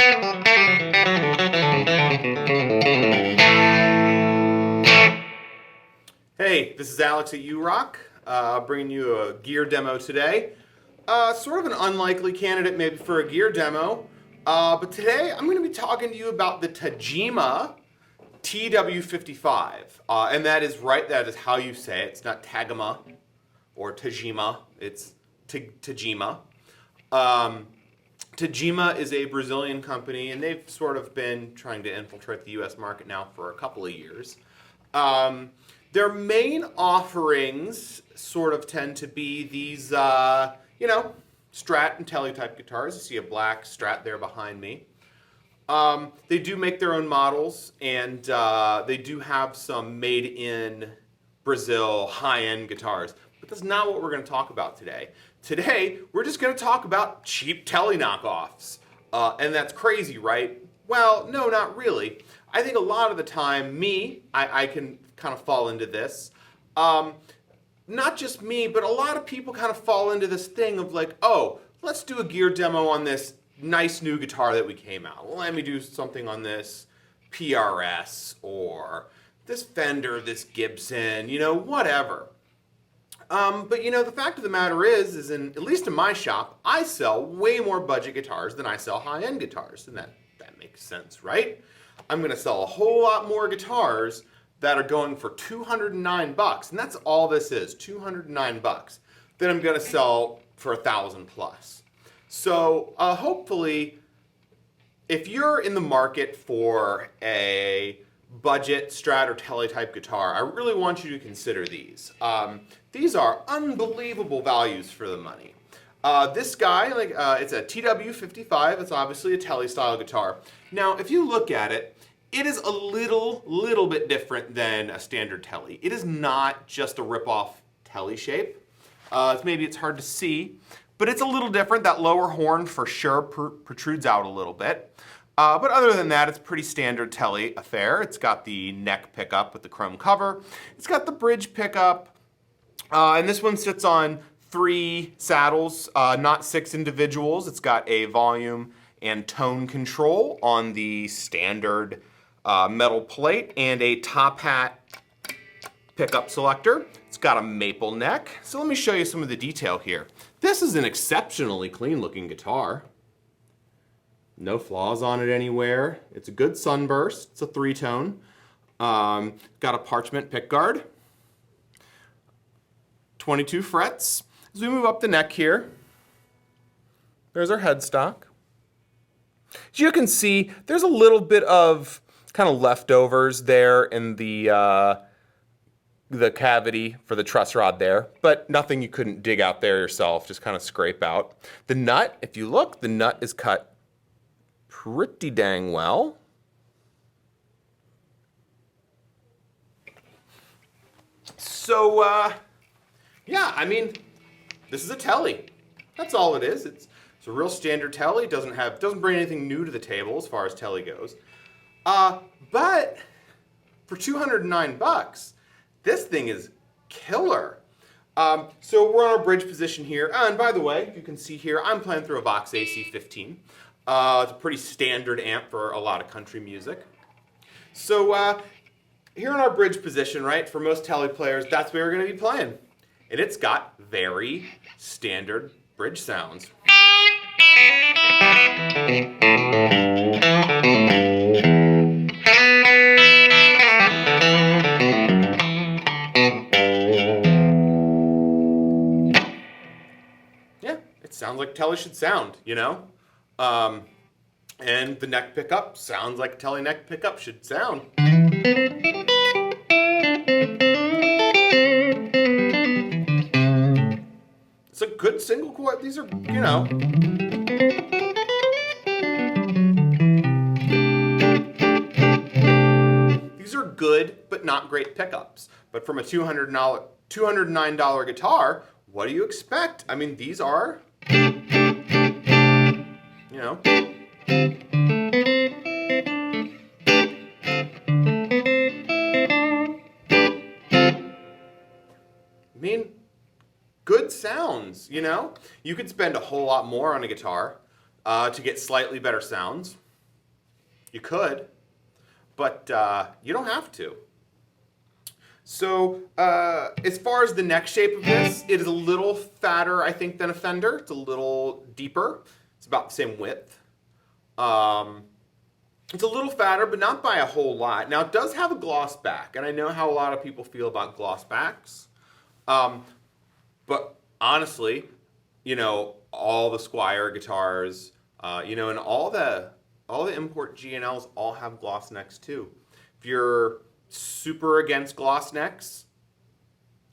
Hey, this is Alex at URock, bringing you a gear demo today. Sort of an unlikely candidate maybe for a gear demo, but today I'm going to be talking to you about the Tagima Tw-55, and that is right, that is how you say it. It's not Tagima or Tagima, it's Tagima. Tagima is a Brazilian company, and they've sort of been trying to infiltrate the US market now for a couple of years. Their main offerings sort of tend to be these, Strat and Tele type guitars. You see a black Strat there behind me. They do make their own models, and they do have some made in Brazil high-end guitars. But that's not what we're going to talk about today. Today, we're just going to talk about cheap Tele knockoffs. And that's crazy, right? Well, no, not really. I think a lot of the time, I can kind of fall into this. Not just me, but a lot of people kind of fall into this thing of like, oh, let's do a gear demo on this nice new guitar that we came out. Well, let me do something on this PRS or this Fender, this Gibson, whatever. But the fact of the matter is at least in my shop, I sell way more budget guitars than I sell high-end guitars, and that makes sense, right? I'm going to sell a whole lot more guitars that are going for $209, and that's all this is, $209, then I'm going to sell for $1,000 plus. So hopefully, if you're in the market for a budget Strat or Tele type guitar, I really want you to consider these. These are unbelievable values for the money. This guy, it's a Tw-55. It's obviously a Tele style guitar. Now, if you look at it, it is a little bit different than a standard Tele. It is not just a rip-off Tele shape. Maybe it's hard to see, but it's a little different. That lower horn for sure protrudes out a little bit. But other than that, it's pretty standard Tele affair. It's got the neck pickup with the chrome cover. It's got the bridge pickup, and this one sits on 3 saddles, not 6 individuals. It's got a volume and tone control on the standard metal plate and a top hat pickup selector. It's got a maple neck. So let me show you some of the detail here. This is an exceptionally clean looking guitar. No flaws on it anywhere. It's a good Sunburst. It's a 3-tone. Got a parchment pickguard. 22 frets. As we move up the neck here, there's our headstock. As you can see, there's a little bit of kind of leftovers there in the cavity for the truss rod there, but nothing you couldn't dig out there yourself, just kind of scrape out. The nut, if you look, the nut is cut pretty dang well. So, this is a Tele. That's all it is. It's a real standard Tele. Doesn't bring anything new to the table as far as Tele goes. But for $209, this thing is killer. So we're on our bridge position here. And by the way, you can see here, I'm playing through a Vox AC-15. It's a pretty standard amp for a lot of country music. So here in our bridge position, right, for most Tele players, that's where we're going to be playing. And it's got very standard bridge sounds. Yeah, it sounds like Tele should sound, and the neck pickup sounds like a Tele neck pickup should sound. It's a good single chord. These are, These are good, but not great pickups. But from a $209 guitar, what do you expect? I mean, these are, good sounds, You could spend a whole lot more on a guitar to get slightly better sounds. You could, but you don't have to. So as far as the neck shape of this, it is a little fatter, I think, than a Fender. It's a little deeper. It's about the same width. It's a little fatter, but not by a whole lot. Now, it does have a gloss back, and I know how a lot of people feel about gloss backs. But honestly, you know, all the Squier guitars, you know, and all the import G&Ls all have gloss necks too. If you're super against gloss necks,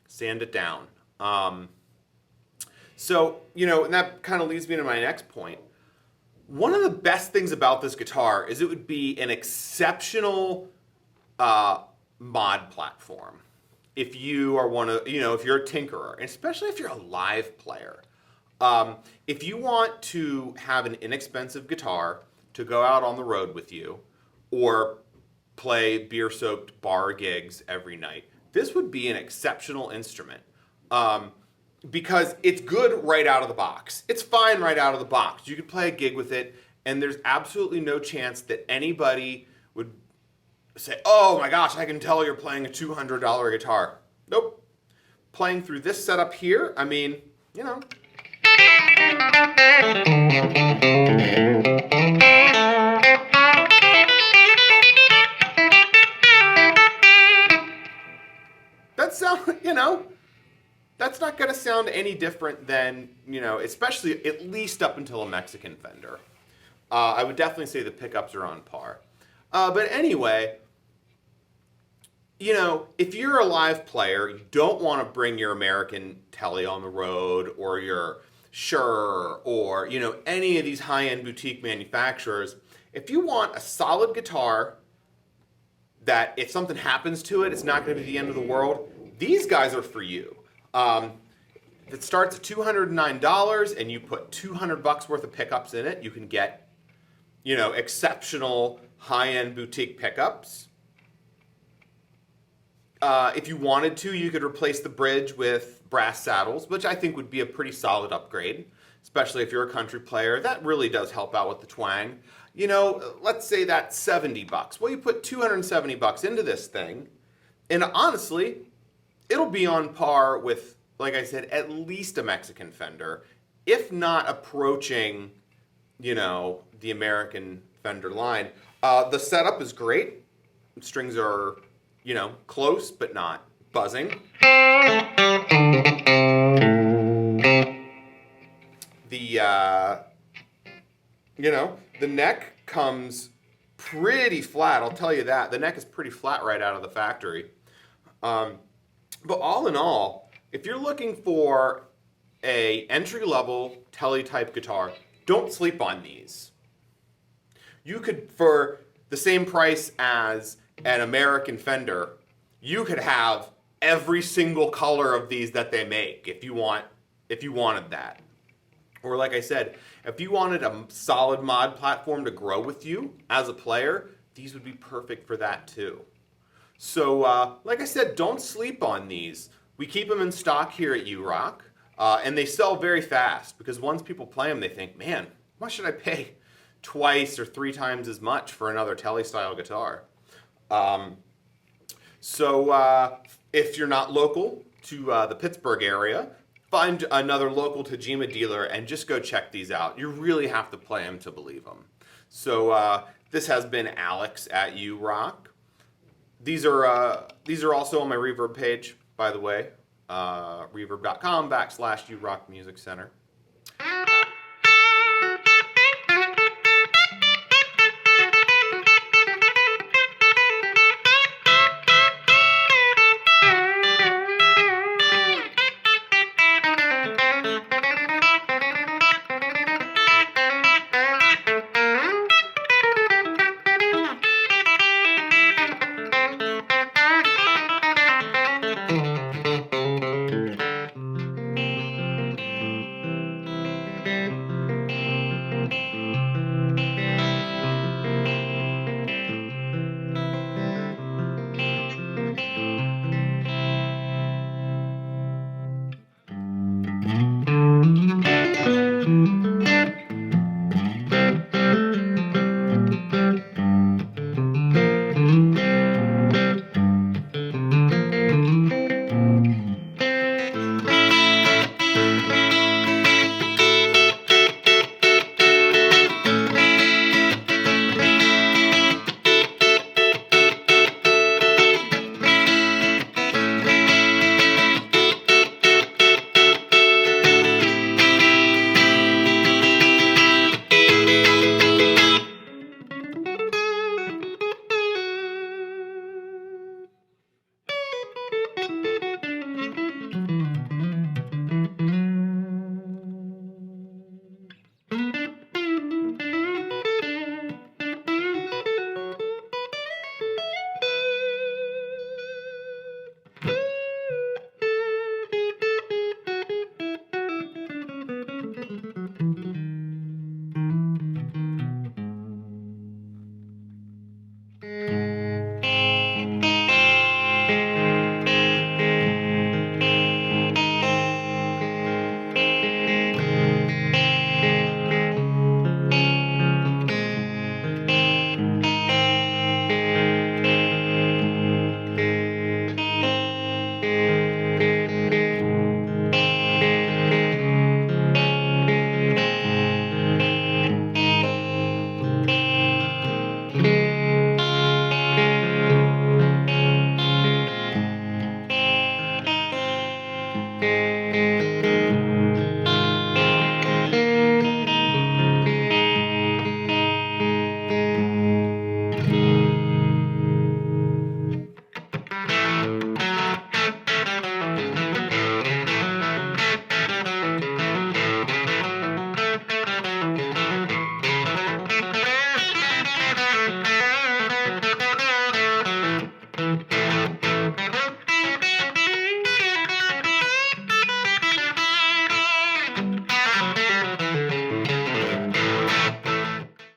sand it down. So, you know, and that kind of leads me to my next point. One of the best things about this guitar is it would be an exceptional mod platform. If you are if you're a tinkerer, and especially if you're a live player. If you want to have an inexpensive guitar to go out on the road with you, or play beer-soaked bar gigs every night, this would be an exceptional instrument. Because it's good right out of the box. It's fine right out of the box. You could play a gig with it, and there's absolutely no chance that anybody would say, oh my gosh, I can tell you're playing a $200 guitar. Nope. Playing through this setup here, I mean, you know. That sound, you know, that's not going to sound any different than, you know, especially at least up until a Mexican Fender. I would definitely say the pickups are on par. But anyway, you know, if you're a live player, you don't want to bring your American Tele on the road, or your Shure, or, you know, any of these high-end boutique manufacturers. If you want a solid guitar that if something happens to it, it's not going to be the end of the world, these guys are for you. It starts at $209, and you put $200 worth of pickups in it. You can get, you know, exceptional high-end boutique pickups. If you wanted to, you could replace the bridge with brass saddles, which I think would be a pretty solid upgrade, especially if you're a country player. That really does help out with the twang. You know, let's say that's $70. Well, you put $270 into this thing, and honestly, it'll be on par with, like I said, at least a Mexican Fender, if not approaching, you know, the American Fender line. The setup is great. Strings are, you know, close but not buzzing. You know, the neck comes pretty flat, I'll tell you that. The neck is pretty flat right out of the factory. But all in all, if you're looking for a entry-level Tele-type guitar, don't sleep on these. You could, for the same price as an American Fender, you could have every single color of these that they make if you wanted that. Or like I said, if you wanted a solid mod platform to grow with you as a player, these would be perfect for that too. So, like I said, don't sleep on these. We keep them in stock here at U-Rock, and they sell very fast, because once people play them, they think, man, why should I pay twice or 3 times as much for another Tele-style guitar? So if you're not local to the Pittsburgh area, find another local Tagima dealer and just go check these out. You really have to play them to believe them. So this has been Alex at U-Rock. These are also on my Reverb page, by the way, reverb.com/U-Rock Music Center.